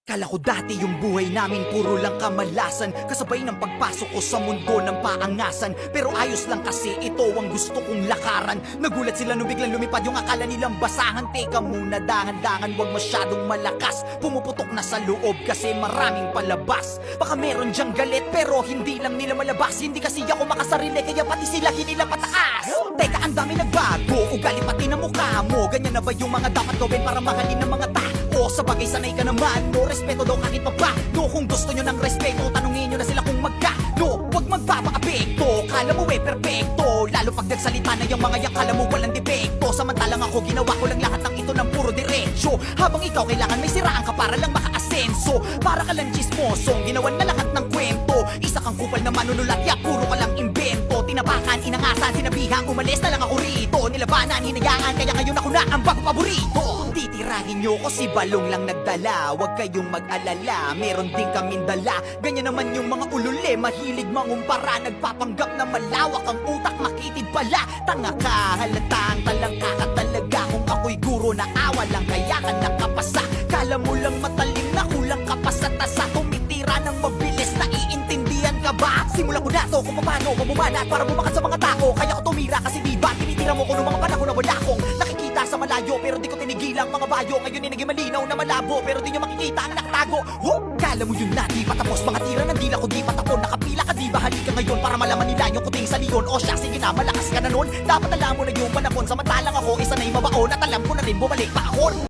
Kala ko dati yung buhay namin puro lang kamalasan, kasabay ng pagpasok ko sa mundo ng paangasan. Pero ayos lang kasi ito ang gusto kong lakaran. Nagulat sila nung biglang lumipad yung akala nilang basahan. Teka muna, dangan-dangan, wag masyadong malakas. Pumuputok na sa loob kasi maraming palabas. Baka meron dyang galit pero hindi lang nila malabas. Hindi kasi ako makasarili kaya pati sila hinila pataas. Teka, ang dami nagbago, ugali pati na mukha mo. Ganyan na ba yung mga dapat gawin para mahalin ng mga tao? Sa bagay sanay ka naman, no respeto daw kahit pa ba. No, kung gusto nyo ng respeto, tanungin nyo na sila kung magkano. Huwag magpapa-apekto, kala mo perfecto. Lalo pag nagsalita na yung mga yang kala mo walang depekto. Samantalang ako ginawa ko lang lahat ng ito ng puro diretsyo. Habang ikaw kailangan may siraan ka para lang maka-asenso. Para ka lang chismosong ginawan na lahat ng kwento. Isa kang kupal na manunulat, ya puro ka lang imbento. Tinapakan, inangasan, sinabihang umalis na lang ako rito. Nilabanan, hinayaan, kaya ngayon ako na ang bago paborito. Titirahin nyo ko si Balong lang nagdala. Huwag kayong mag-alala, meron din kaming dala. Ganyan naman yung mga ulule, mahilig mangumpara. Nagpapanggap na malawak ang utak, makitid pala. Tanga ka, halatang talangka ka talaga. Kung ako'y guro na awa lang, kaya ka nakapasa. Kala mo lang matalim na kulang ka pa sa tasa. Tumitira ng mabilis, naiintindihan ka ba? Simulan ko na to kung paano mabumanat para bumakat sa mga tao. Kaya ko tumira kasi diba tinitira mo ko noong mga panahon na wala akong nakikita sa malayo. Pero di ko tinigilang mga bayo. Ngayon ay naging malinaw na malabo, pero di nyo makikita ang nakatago. Kala mo yun na di patapos, mga tira ng dila ko di patapon. Nakapila ka di ba, halika ngayon para malaman nila yung kuting sa leon. O siya, sige na, malakas ka na nun. Dapat alam mo na yung panahon, samantalang ako isa na'y mabaon. At alam ko na rin bumalik pa ako.